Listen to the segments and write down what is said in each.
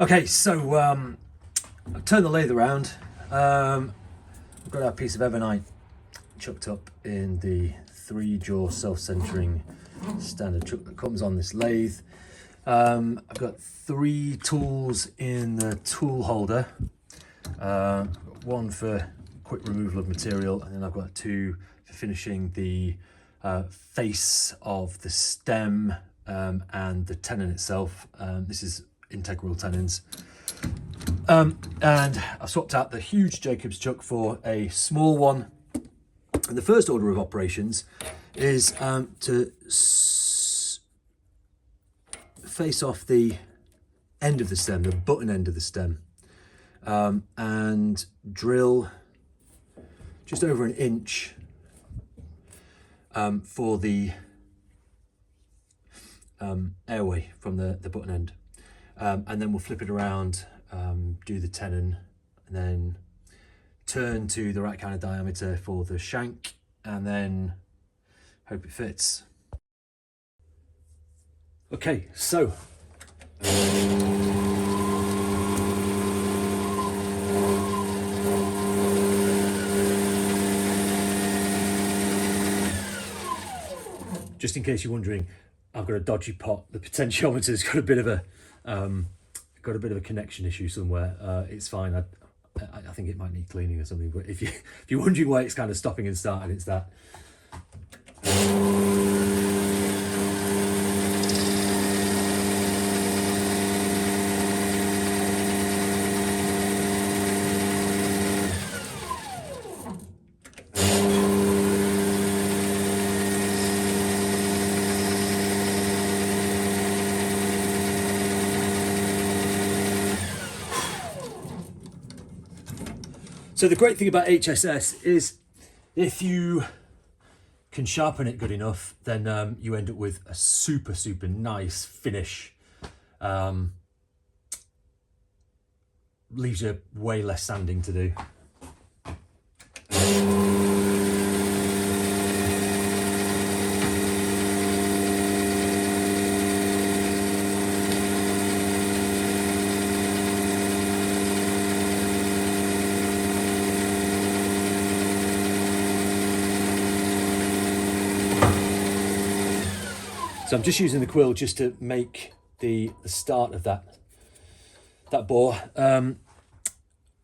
Okay, so I've turned the lathe around. I've got our piece of ebonite chucked up in the 3-jaw self-centering standard chuck that comes on this lathe. I've got 3 tools in the tool holder. One for quick removal of material, and then I've got 2 for finishing the face of the stem and the tenon itself. This is integral tenons. And I've swapped out the huge Jacobs chuck for a small one. And the first order of operations is to face off the end of the stem, the button end of the stem, and drill just over 1 inch for the airway from the button end. And then we'll flip it around, do the tenon, and then turn to the right kind of diameter for the shank, and then hope it fits. Okay, so just in case you're wondering, I've got a dodgy pot. The potentiometer's got a bit of a connection issue somewhere. It's fine. I think it might need cleaning or something. But if you're wondering why it's kind of stopping and starting, it's that. So the great thing about HSS is if you can sharpen it good enough, then you end up with a super nice finish. Leaves you way less sanding to do. So I'm just using the quill just to make the start of that bore. The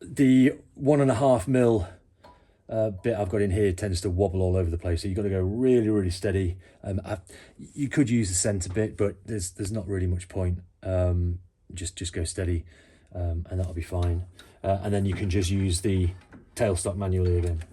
1.5 mil bit I've got in here tends to wobble all over the place, so you've got to go really steady. You could use the centre bit, but there's not really much point. Just go steady, and that'll be fine. And then you can just use the tailstock manually again.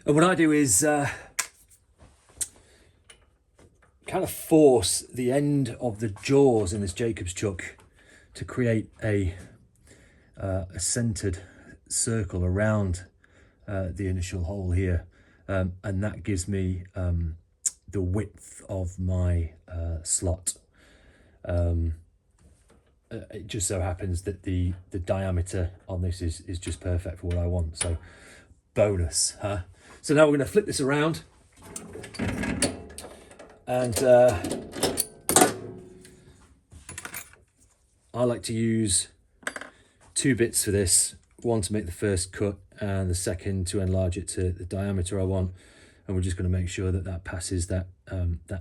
And what I do is kind of force the end of the jaws in this Jacobs chuck to create a centered circle around the initial hole here, and that gives me the width of my slot. It just so happens that the diameter on this is just perfect for what I want, so bonus, huh? So now we're going to flip this around, and I like to use 2 bits for this, one to make the first cut and the second to enlarge it to the diameter I want. And we're just going to make sure that that passes that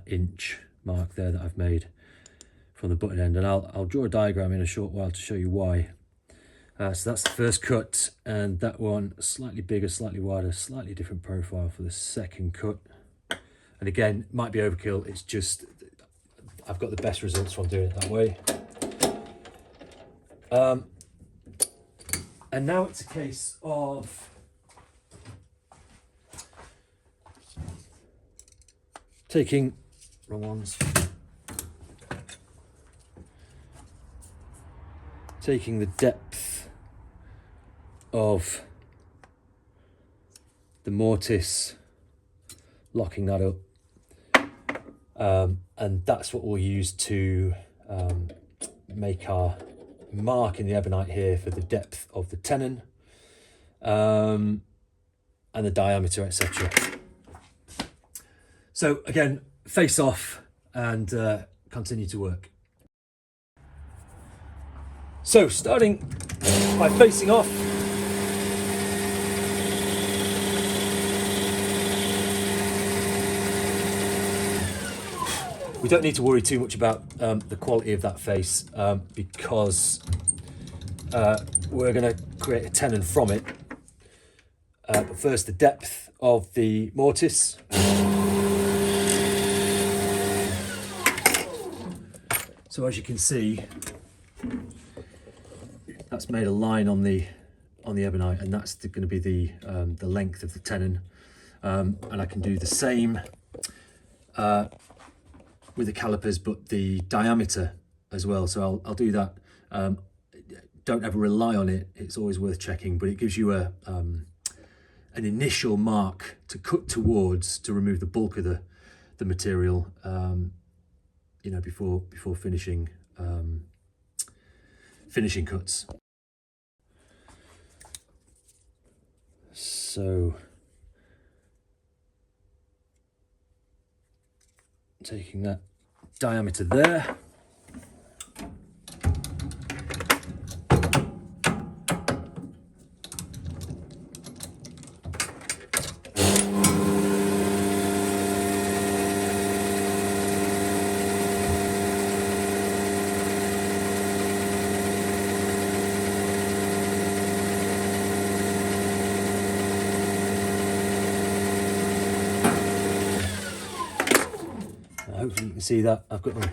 inch mark there that I've made from the button end, and I'll draw a diagram in a short while to show you why. So that's the first cut, and that one slightly bigger, slightly wider, slightly different profile for the second cut. And again, might be overkill, it's just I've got the best results from doing it that way. And now it's a case of taking wrong ones. Taking the depth of the mortise, locking that up. And that's what we'll use to make our mark in the ebonite here for the depth of the tenon, and the diameter, etc. So again, face off and continue to work. So starting by facing off, we don't need to worry too much about the quality of that face because we're going to create a tenon from it. But first, the depth of the mortise. So as you can see, that's made a line on the ebonite, and that's going to be the length of the tenon. And I can do the same with the calipers, but the diameter as well. So I'll do that. Don't ever rely on it. It's always worth checking, but it gives you an initial mark to cut towards to remove the bulk of the material. You know, before finishing cuts. So taking that diameter there. Hopefully you can see that I've got them.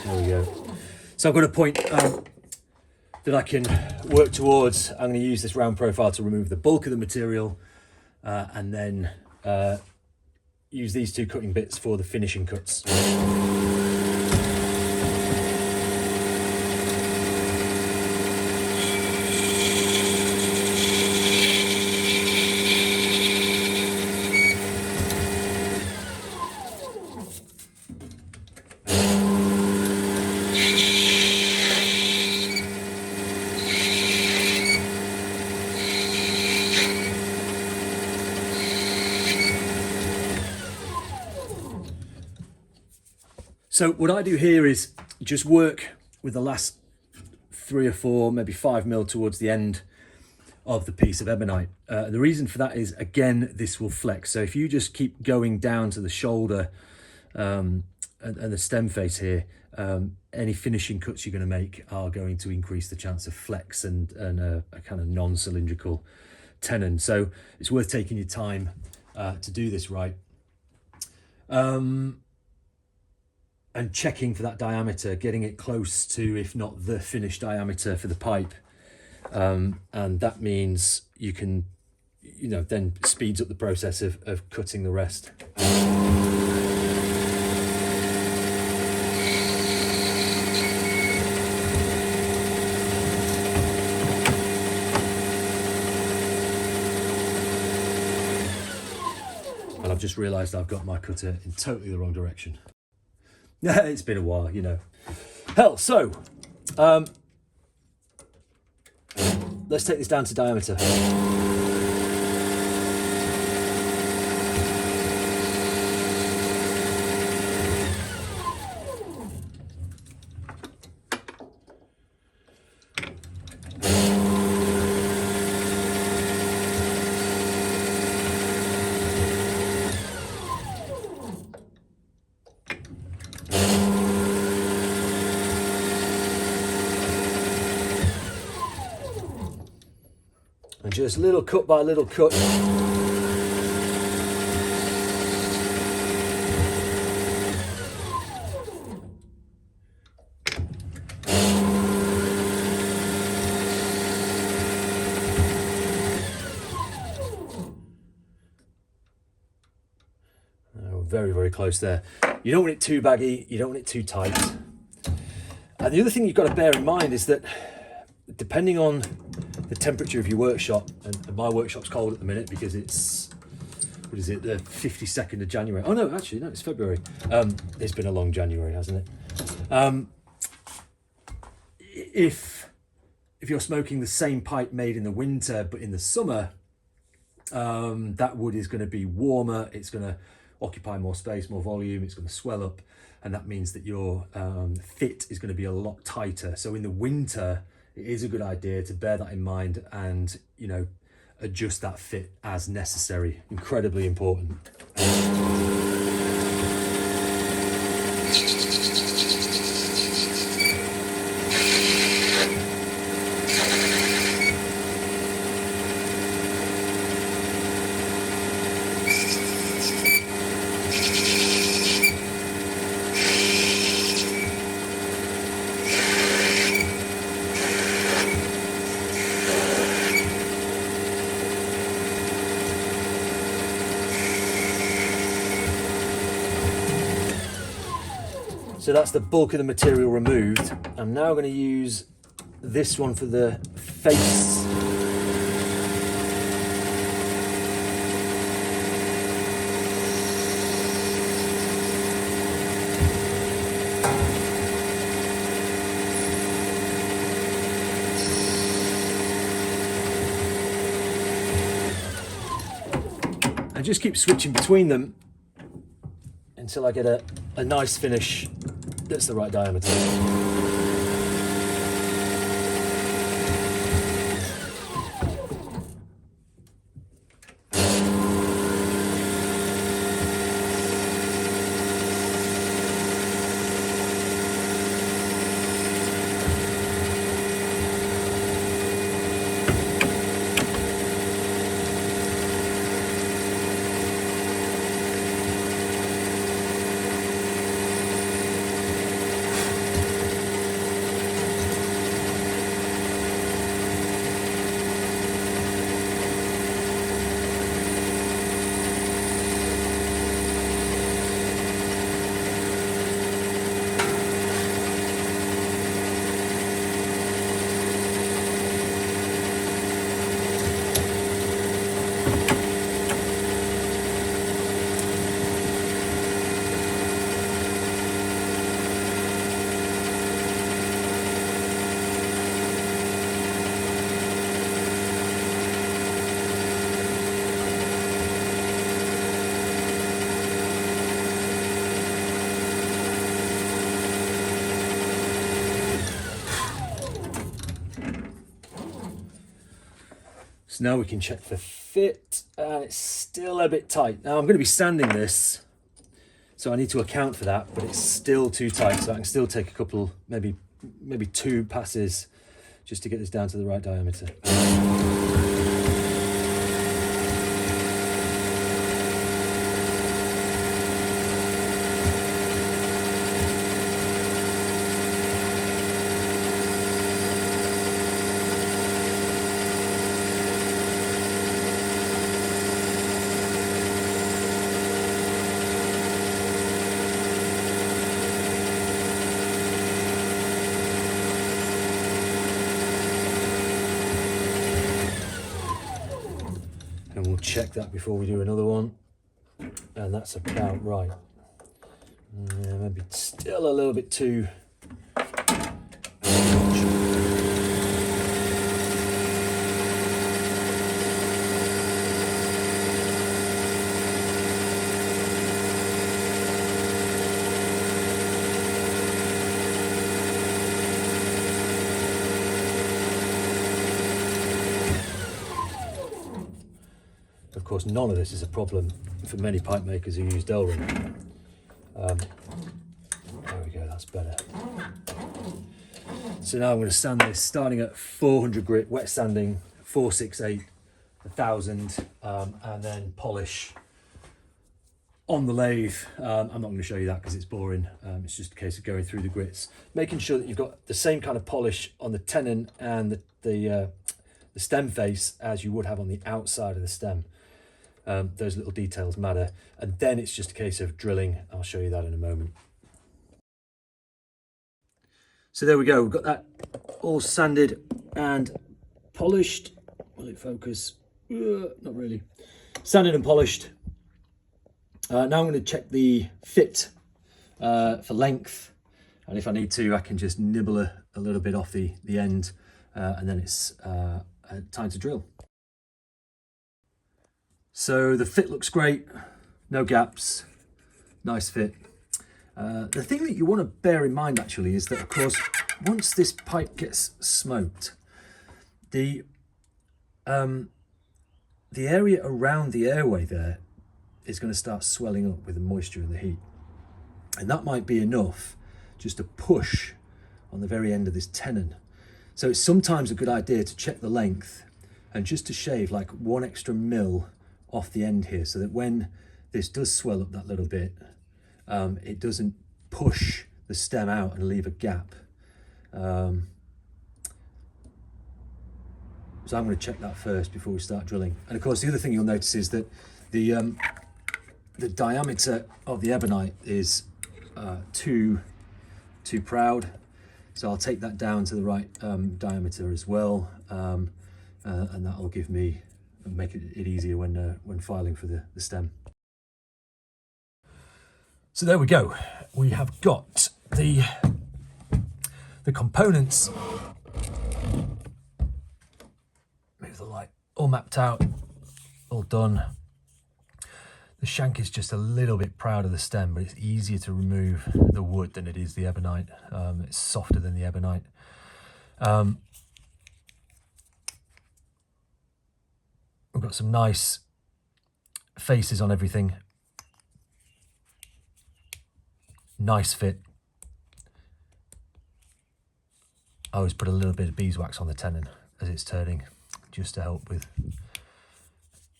There we go. So I've got a point that I can work towards. I'm going to use this round profile to remove the bulk of the material, and then use these two cutting bits for the finishing cuts. So what I do here is just work with the last 3 or 4, maybe 5 mil towards the end of the piece of ebonite. The reason for that is, again, this will flex. So if you just keep going down to the shoulder and the stem face here, any finishing cuts you're going to make are going to increase the chance of flex and a kind of non-cylindrical tenon. So it's worth taking your time to do this right. And checking for that diameter, getting it close to, if not the finished diameter for the pipe. And that means you can, you know, then speeds up the process of cutting the rest. And I've just realised I've got my cutter in totally the wrong direction. Yeah, it's been a while, you know. Hell, so let's take this down to diameter. And just little cut by little cut. very, very close there. You don't want it too baggy, you don't want it too tight. And the other thing you've got to bear in mind is that depending on the temperature of your workshop, and my workshop's cold at the minute because it's, what is it, the 52nd of January. Oh no, actually, no, it's February. It's been a long January, hasn't it? If you're smoking the same pipe made in the winter, but in the summer, that wood is going to be warmer, it's going to occupy more space, more volume, it's going to swell up, and that means that your fit is going to be a lot tighter. So in the winter, it is a good idea to bear that in mind and, you know, adjust that fit as necessary. Incredibly important. So that's the bulk of the material removed. I'm now going to use this one for the face. And just keep switching between them until I get a nice finish that's the right diameter. So now we can check the fit, and it's still a bit tight. Now I'm going to be sanding this, so I need to account for that, but it's still too tight, so I can still take a couple, maybe 2 passes just to get this down to the right diameter. And we'll check that before we do another one, and that's about right. Yeah, maybe still a little bit too Of course, none of this is a problem for many pipe makers who use Delrin. There we go, that's better. So now I'm going to sand this starting at 400 grit, wet sanding, 468, 1000, and then polish on the lathe. I'm not going to show you that because it's boring. It's just a case of going through the grits, making sure that you've got the same kind of polish on the tenon and the stem face as you would have on the outside of the stem. those little details matter. And then it's just a case of drilling. I'll show you that in a moment. So there we go, we've got that all sanded and polished. Will it focus? Not really. Sanded and polished. Now I'm going to check the fit for length, and if I need to I can just nibble a little bit off the end, and then it's time to drill. So the fit looks great, no gaps, nice fit. The thing that you want to bear in mind actually is that, of course, once this pipe gets smoked, the area around the airway there is going to start swelling up with the moisture and the heat. And that might be enough just to push on the very end of this tenon. So it's sometimes a good idea to check the length and just to shave like 1 extra mil off the end here, so that when this does swell up that little bit, it doesn't push the stem out and leave a gap. So I'm going to check that first before we start drilling. And of course, the other thing you'll notice is that the diameter of the ebonite is too proud. So I'll take that down to the right diameter as well, and that'll make it easier when filing for the stem. So there we go. We have got the components. Move the light. All mapped out, all done. The shank is just a little bit proud of the stem, but it's easier to remove the wood than it is the ebonite. It's softer than the ebonite. We've got some nice faces on everything. Nice fit. I always put a little bit of beeswax on the tenon as it's turning, just to help with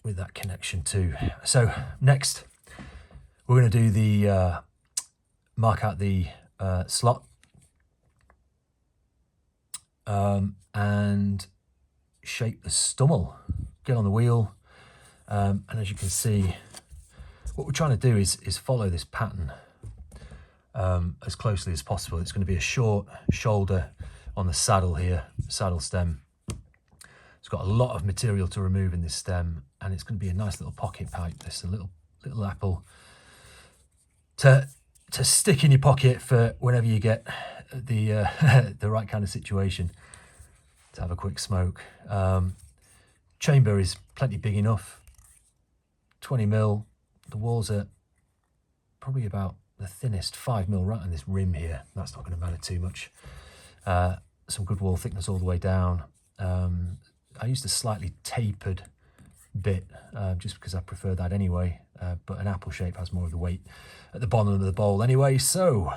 that connection too. So next we're going to do the mark out the slot and shape the stummel, get on the wheel, and as you can see, what we're trying to do is follow this pattern as closely as possible. It's going to be a short shoulder on the saddle here, saddle stem. It's got a lot of material to remove in this stem, and it's going to be a nice little pocket pipe. This a little apple to stick in your pocket for whenever you get the the right kind of situation to have a quick smoke. Chamber is plenty big enough, 20 mil. The walls are probably about the thinnest, 5 mil right on this rim here. That's not going to matter too much. Some good wall thickness all the way down. I used a slightly tapered bit just because I prefer that anyway, but an apple shape has more of the weight at the bottom of the bowl anyway. So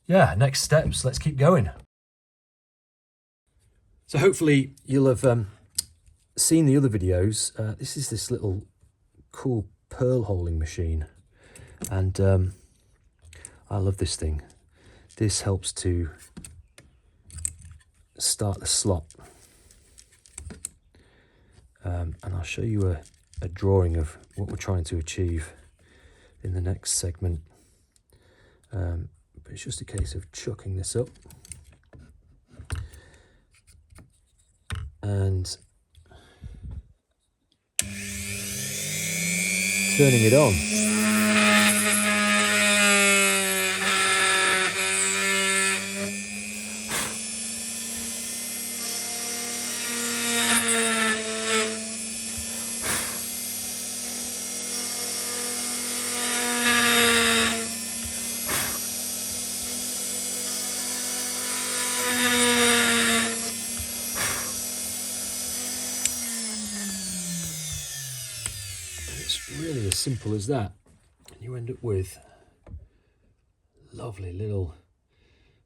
yeah, next steps, let's keep going. So hopefully you'll have seen the other videos. This is this little cool pearl holing machine, and I love this thing. This helps to start the slot. And I'll show you a drawing of what we're trying to achieve in the next segment. But it's just a case of chucking this up and turning it on. Really as simple as that, and you end up with lovely little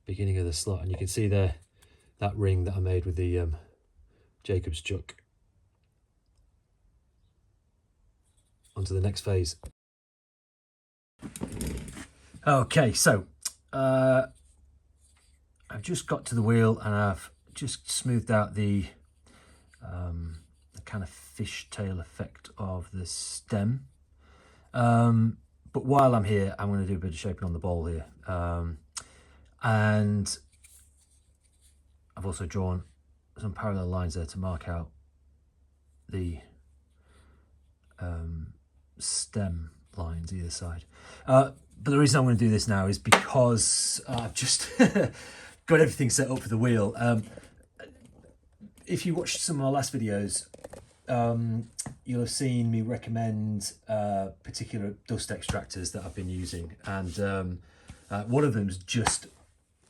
beginning of the slot. And you can see there that ring that I made with the Jacob's chuck. Onto the next phase. Okay, so I've just got to the wheel and I've just smoothed out the kind of fishtail effect of the stem. But while I'm here, I'm going to do a bit of shaping on the bowl here. And I've also drawn some parallel lines there to mark out the stem lines either side. But the reason I'm going to do this now is because I've just got everything set up for the wheel. If you watched some of my last videos, you'll have seen me recommend particular dust extractors that I've been using, and one of them's just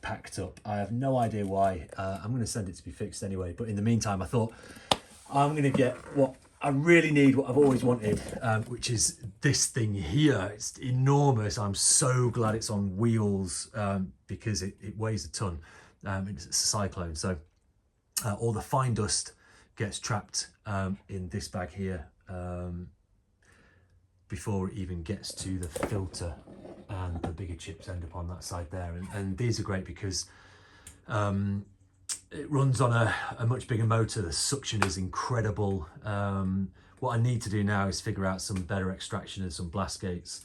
packed up. I have no idea why. I'm going to send it to be fixed anyway, but in the meantime I thought I'm going to get what I really need, what I've always wanted, which is this thing here. It's enormous. I'm so glad it's on wheels because it weighs a ton. It's a cyclone, so all the fine dust gets trapped in this bag here before it even gets to the filter, and the bigger chips end up on that side there. And these are great because it runs on a much bigger motor. The suction is incredible. What I need to do now is figure out some better extraction and some blast gates.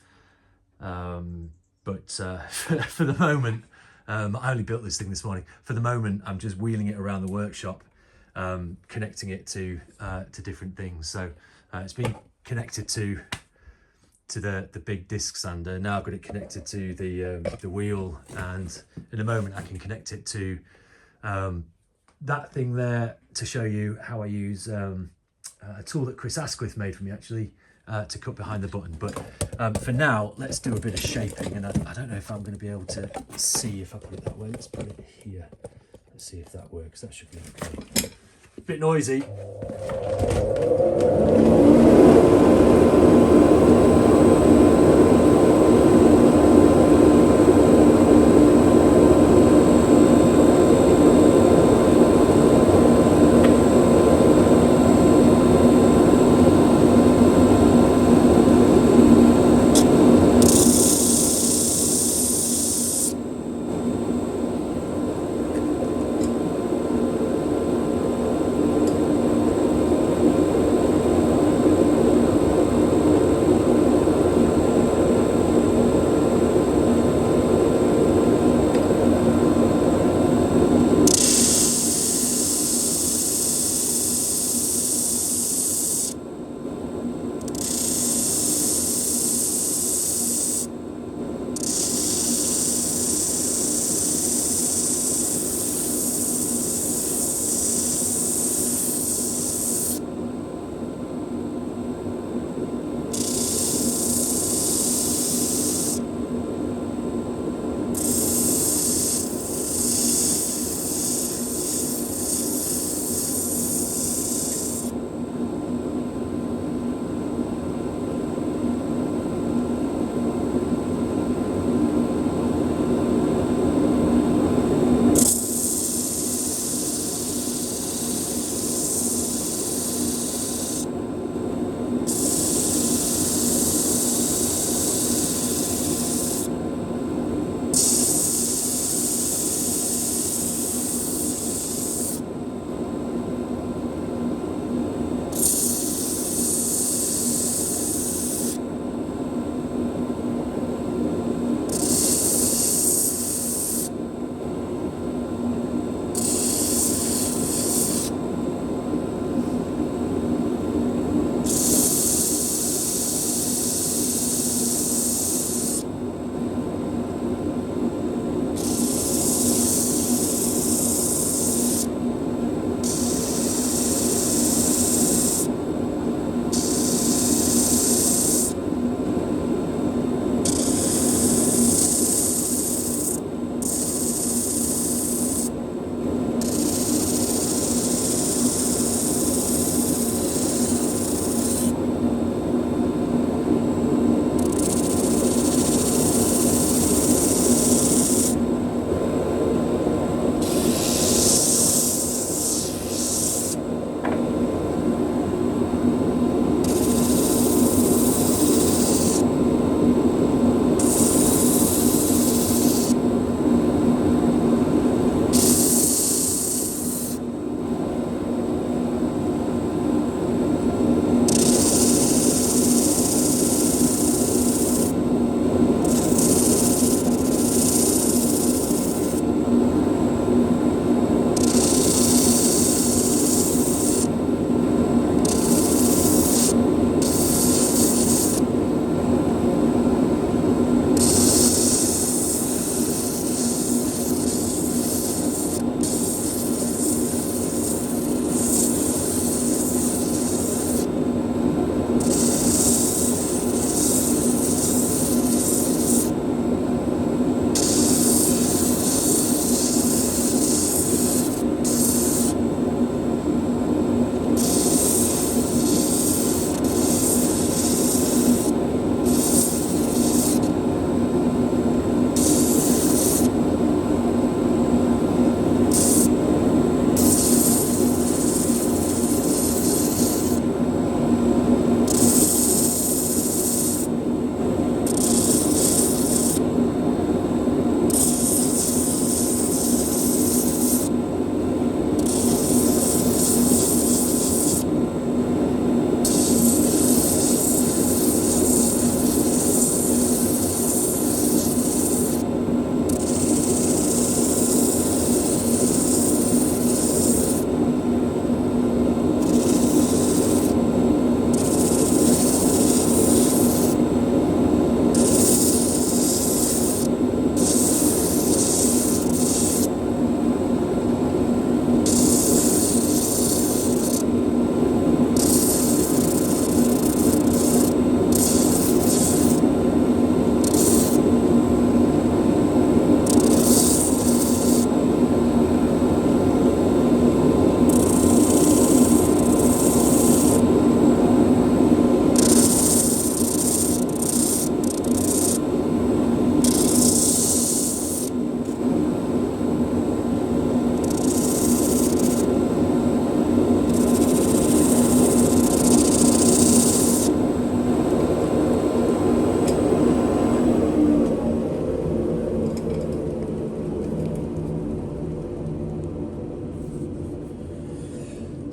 But for the moment, I only built this thing this morning. For the moment, I'm just wheeling it around the workshop, connecting it to different things. So it's been connected to the big disc sander. Now I've got it connected to the wheel, and in a moment I can connect it to that thing there to show you how I use a tool that Chris Asquith made for me actually to cut behind the button. But for now, let's do a bit of shaping, and I don't know if I'm going to be able to see if I put it that way. Let's put it here. Let's see if that works. That should be okay. A bit noisy.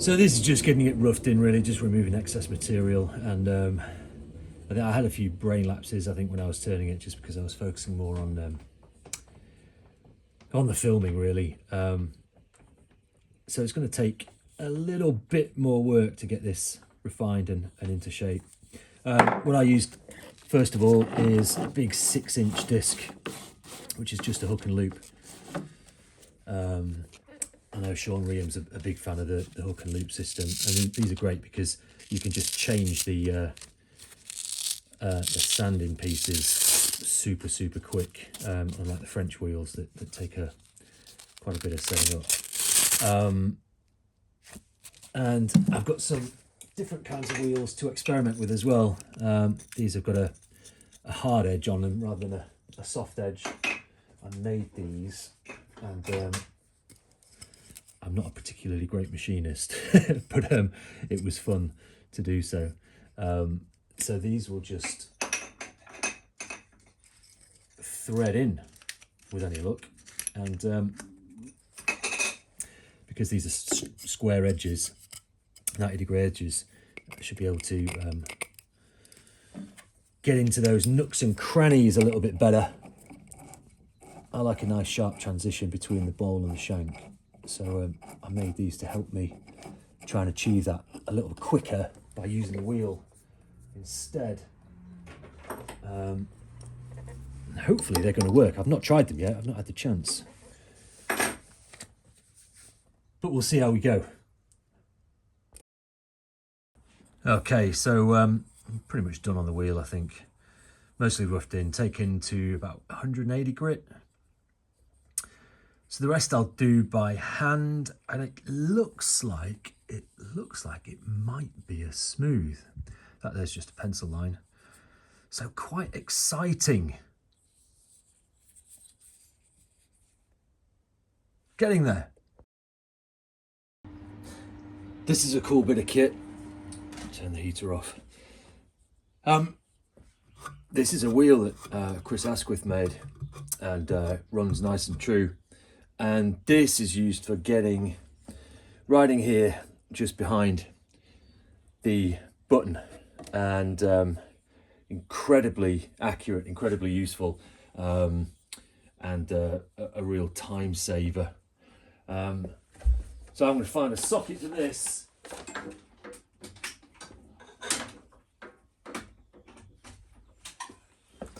So this is just getting it roughed in, really, just removing excess material. And I think I had a few brain lapses, I think, when I was turning it, just because I was focusing more on the filming, really. So it's going to take a little bit more work to get this refined and into shape. What I used first of all is a big 6-inch disc, which is just a hook and loop. I know Sean Reham's a big fan of the hook and loop system, and these are great because you can just change the sanding pieces super quick, unlike the French wheels that take quite a bit of setting up. And I've got some different kinds of wheels to experiment with as well. These have got a hard edge on them rather than a soft edge. I made these, and I'm not a particularly great machinist, but it was fun to do so. So these will just thread in with any luck, and because these are square edges, 90-degree edges, I should be able to get into those nooks and crannies a little bit better. I like a nice sharp transition between the bowl and the shank, so I made these to help me try and achieve that a little quicker by using the wheel instead. Hopefully they're going to work. I've not tried them yet, I've not had the chance, but we'll see how we go. Okay, so I'm pretty much done on the wheel, I think. Mostly roughed in, taken to about 180 grit. So the rest I'll do by hand, and it looks like it might be a smooth. That there's just a pencil line. So quite exciting. Getting there. This is a cool bit of kit. Turn the heater off. This is a wheel that Chris Asquith made, and runs nice and true. And this is used for riding here just behind the button, and incredibly accurate, incredibly useful, and a real time saver. So I'm going to find a socket to this.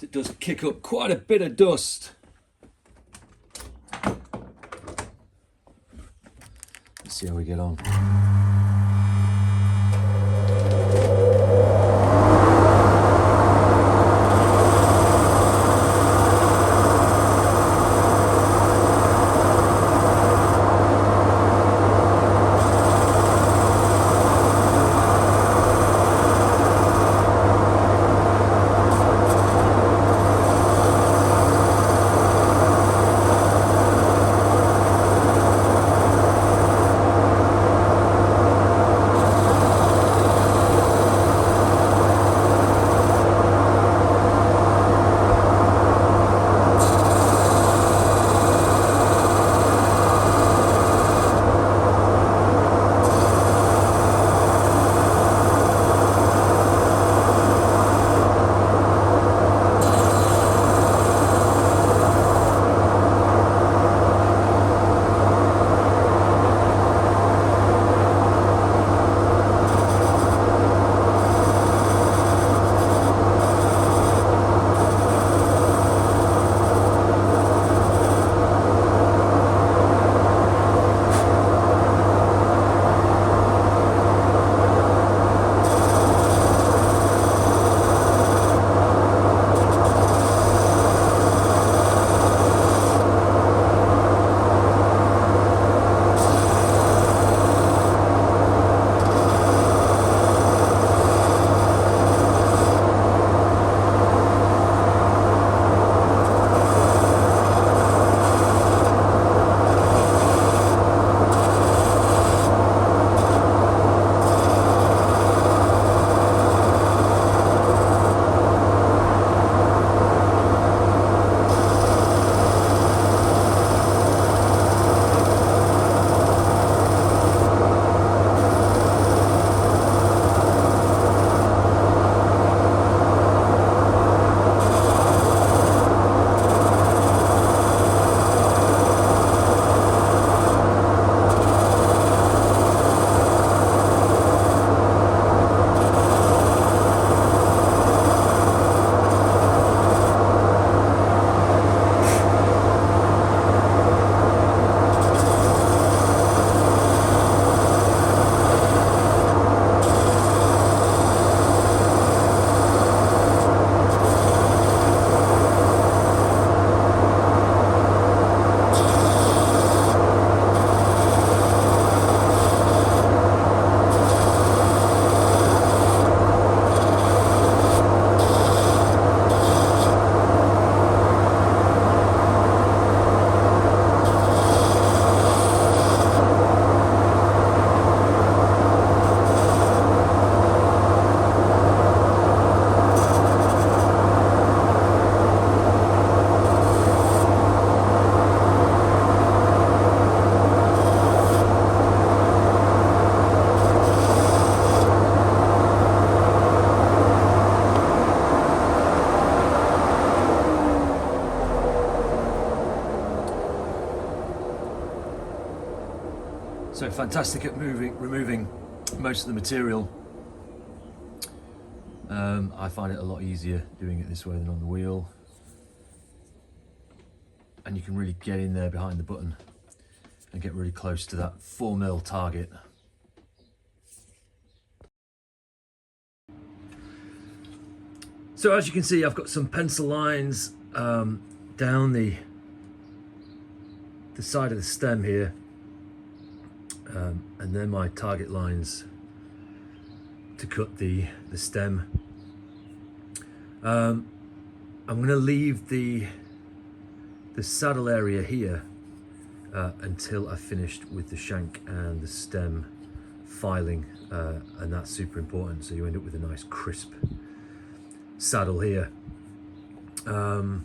It does kick up quite a bit of dust. Let's see how we get on. So fantastic at removing most of the material. I find it a lot easier doing it this way than on the wheel. And you can really get in there behind the button and get really close to that 4mm target. So as you can see, I've got some pencil lines down the side of the stem here, and then my target lines to cut the stem. I'm going to leave the saddle area here until I've finished with the shank and the stem filing, and that's super important, so you end up with a nice crisp saddle here. And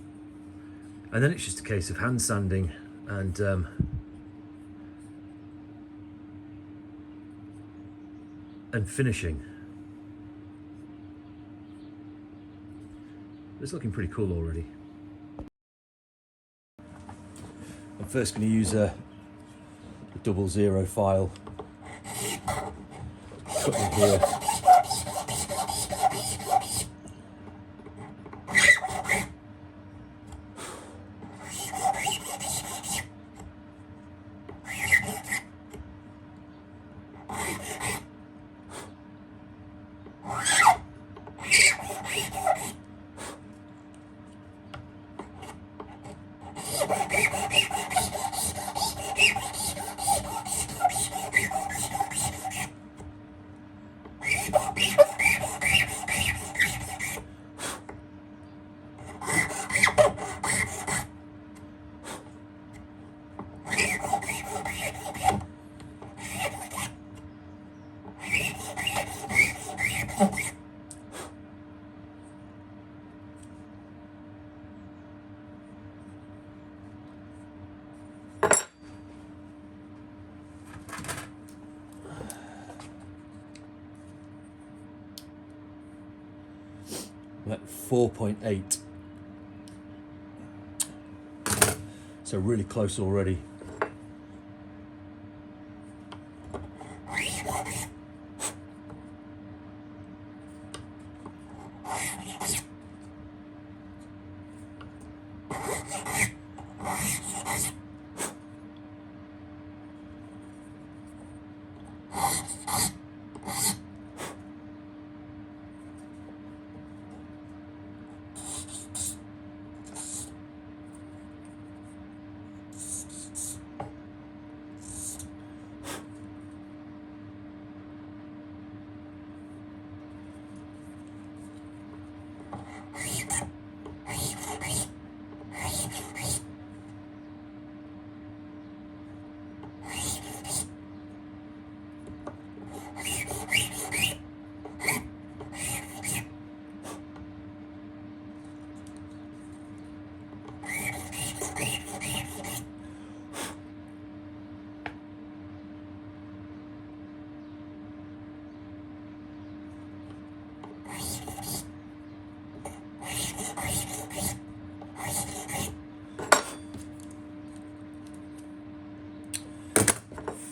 then it's just a case of hand sanding and finishing. It's looking pretty cool already. I'm first going to use a 00 file, cutting here. Like 4.8, so really close already.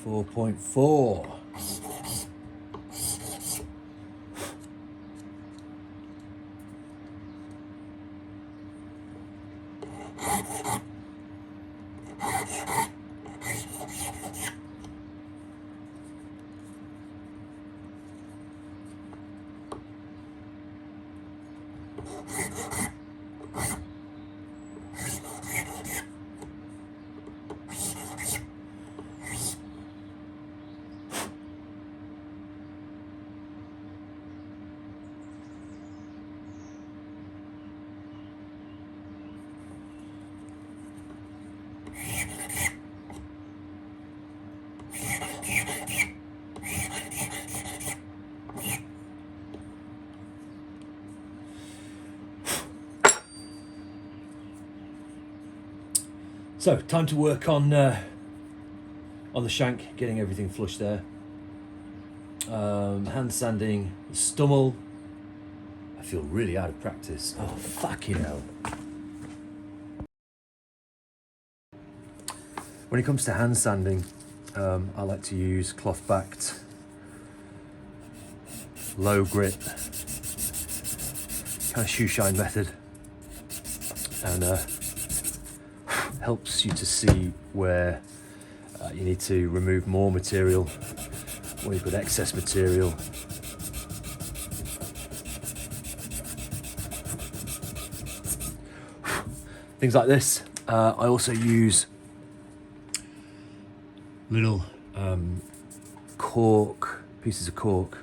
Four 4.4. So time to work on the shank, getting everything flush there. Hand sanding the stummel. I feel really out of practice. Oh, fucking hell. When it comes to hand sanding, I like to use cloth backed, low grit, kind of shoe shine method, and helps you to see where you need to remove more material, where you've got excess material. Things like this. I also use little pieces of cork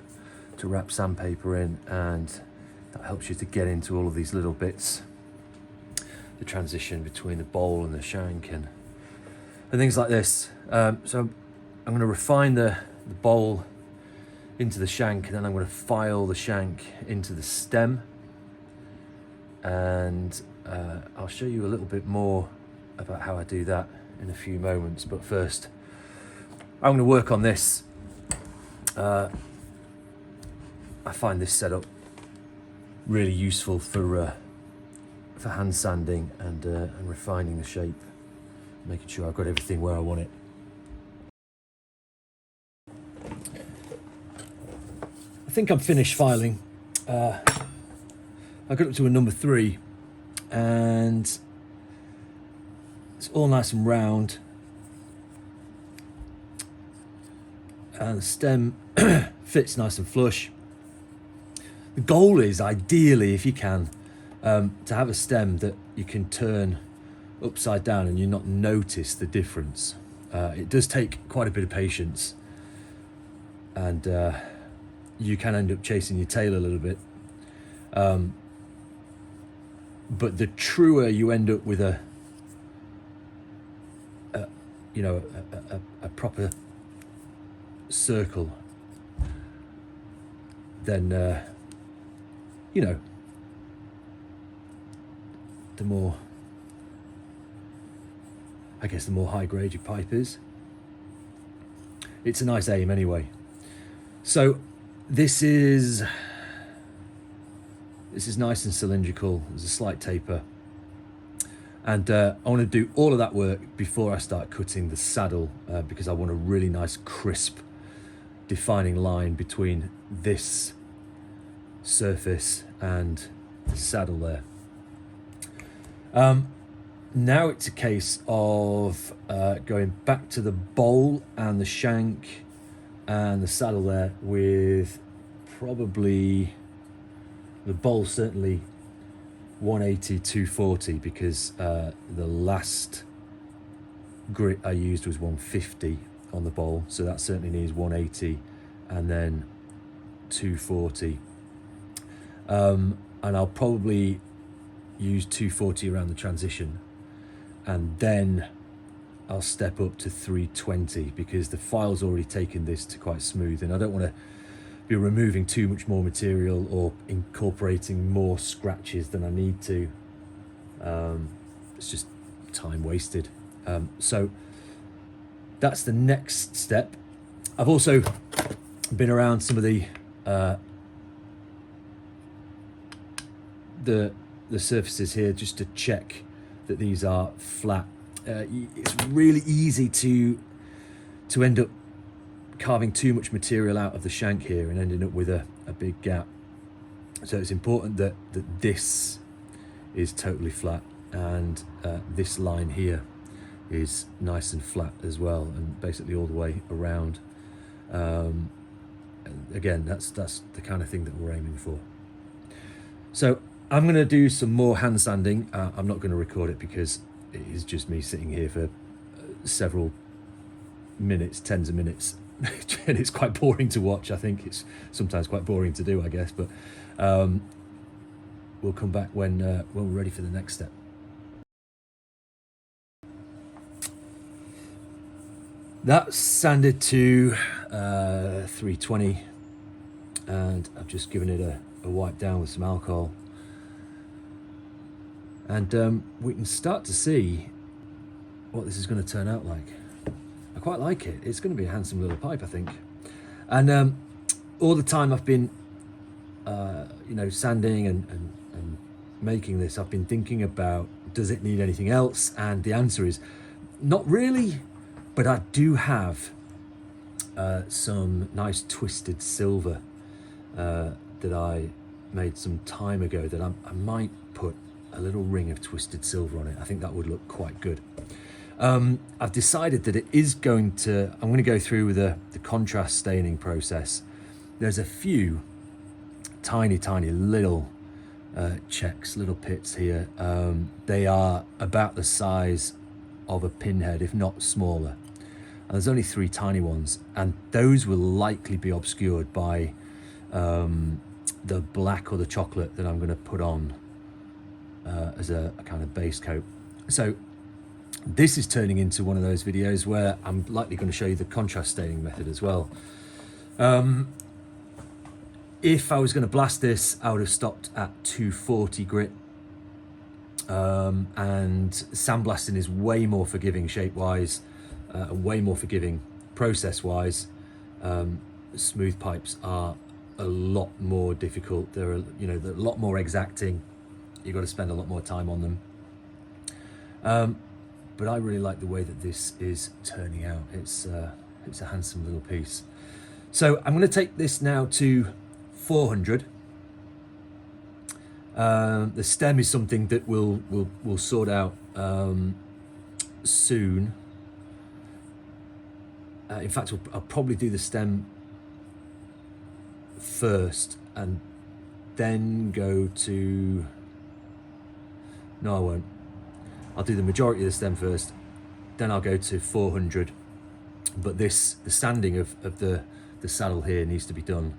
to wrap sandpaper in, and that helps you to get into all of these little bits, the transition between the bowl and the shank and things like this. So I'm going to refine the bowl into the shank, and then I'm going to file the shank into the stem, and I'll show you a little bit more about how I do that in a few moments. But first, I'm going to work on this. I find this setup really useful for hand sanding and refining the shape, making sure I've got everything where I want it. I think I'm finished filing. I got up to a number 3, and it's all nice and round, and the stem fits nice and flush. The goal is, ideally, if you can, to have a stem that you can turn upside down and you not notice the difference. It does take quite a bit of patience, and you can end up chasing your tail a little bit. But the truer you end up with a proper circle, then the more, I guess, the more high grade your pipe is. It's a nice aim anyway. So this is nice and cylindrical. There's a slight taper, and I want to do all of that work before I start cutting the saddle, because I want a really nice crisp defining line between this surface and the saddle there. Now it's a case of going back to the bowl and the shank and the saddle there with probably the bowl certainly 180, 240, because the last grit I used was 150 on the bowl, so that certainly needs 180 and then 240. And I'll probably use 240 around the transition, and then I'll step up to 320, because the file's already taken this to quite smooth, and I don't want to be removing too much more material or incorporating more scratches than I need to. It's just time wasted. So that's the next step. I've also been around some of the surfaces here just to check that these are flat. It's really easy to end up carving too much material out of the shank here and ending up with a big gap. So it's important that this is totally flat, and this line here is nice and flat as well, and basically all the way around. Again, that's the kind of thing that we're aiming for. So I'm going to do some more hand sanding. I'm not going to record it because it is just me sitting here for several minutes, tens of minutes, and it's quite boring to watch. I think it's sometimes quite boring to do, I guess, but we'll come back when we're ready for the next step. That's sanded to 320, and I've just given it a wipe down with some alcohol, and we can start to see what this is going to turn out like. I quite like it. It's going to be a handsome little pipe, I think. And all the time I've been sanding and making this, I've been thinking about, does it need anything else? And the answer is not really, but I do have some nice twisted silver that I made some time ago that I might put a little ring of twisted silver on it. I think that would look quite good. I've decided that I'm going to go through with the contrast staining process. There's a few tiny little checks, little pits here. They are about the size of a pinhead, if not smaller. And there's only 3 tiny ones, and those will likely be obscured by the black or the chocolate that I'm going to put on as a kind of base coat. So this is turning into one of those videos where I'm likely going to show you the contrast staining method as well. If I was going to blast this, I would have stopped at 240 grit. And sandblasting is way more forgiving shape-wise, and way more forgiving process-wise. Smooth pipes are a lot more difficult. They're a lot more exacting. You've got to spend a lot more time on them. But I really like the way that this is turning out. It's a handsome little piece. So I'm going to take this now to 400. The stem is something that we'll sort out soon. In fact, I'll probably do the stem first and then go to... No, I won't. I'll do the majority of the stem first, then I'll go to 400. But the sanding of the saddle here needs to be done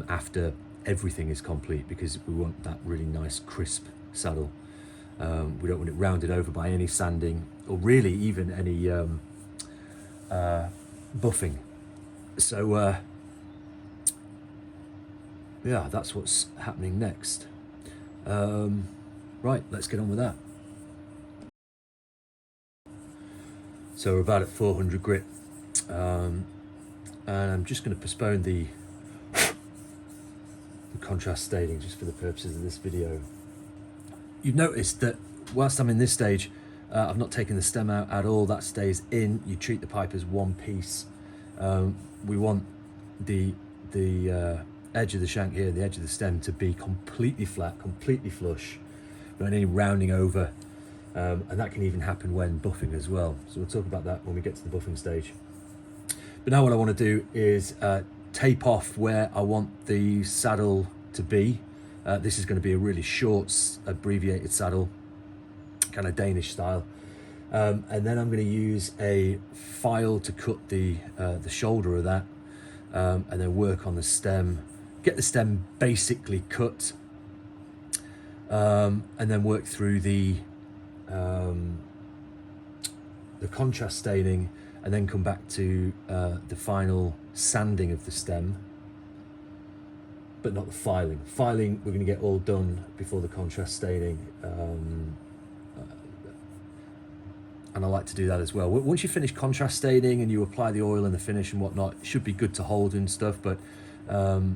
after everything is complete, because we want that really nice crisp saddle. We don't want it rounded over by any sanding, or really even any buffing. So yeah, that's what's happening next. Right, let's get on with that. So we're about at 400 grit, and I'm just going to postpone the contrast staining just for the purposes of this video. You've noticed that whilst I'm in this stage, I've not taken the stem out at all. That stays in. You treat the pipe as one piece. We want the edge of the shank here, the edge of the stem, to be completely flat, completely flush, not any rounding over. And that can even happen when buffing as well. So we'll talk about that when we get to the buffing stage. But now what I want to do is tape off where I want the saddle to be. This is going to be a really short, abbreviated saddle, kind of Danish style. And then I'm going to use a file to cut the shoulder of that, and then work on the stem, get the stem basically cut, and then work through the contrast staining, and then come back to the final sanding of the stem, but not the filing. Filing we're going to get all done before the contrast staining, and I like to do that as well. Once you finish contrast staining and you apply the oil and the finish and whatnot, it should be good to hold and stuff, but you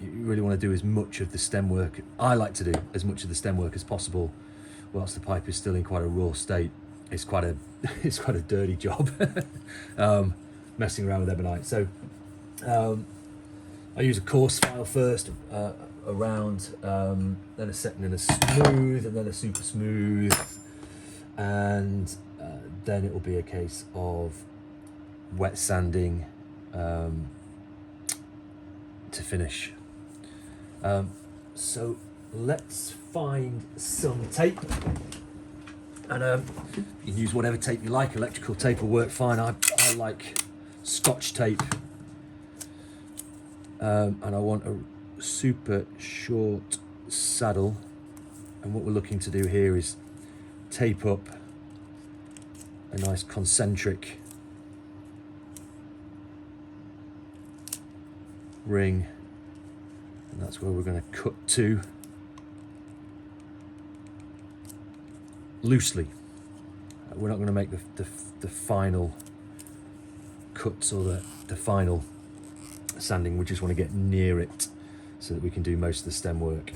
really want to do as much of the stem work. I like to do as much of the stem work as possible whilst the pipe is still in quite a raw state. It's quite a dirty job messing around with ebonite. So I use a coarse file first, around, then a second and a smooth, and then a super smooth, and then it will be a case of wet sanding to finish. So let's find some tape, and you can use whatever tape you like. Electrical tape will work fine. I like Scotch tape, and I want a super short saddle, and what we're looking to do here is tape up a nice concentric ring, and that's where we're going to cut to loosely. We're not going to make the final cuts or the final sanding. We just want to get near it so that we can do most of the stem work.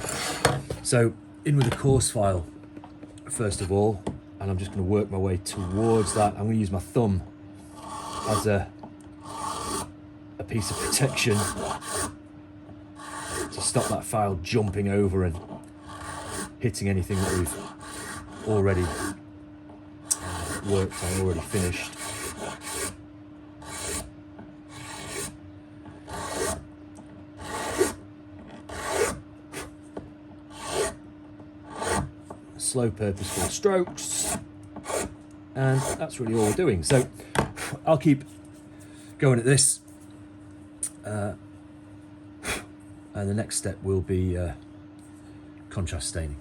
So in with the coarse file first of all, and I'm just going to work my way towards that. I'm going to use my thumb as a a piece of protection to stop that file jumping over and hitting anything that we've already worked on, already finished. Slow, purposeful strokes, and that's really all we're doing. So I'll keep going at this, and the next step will be contrast staining.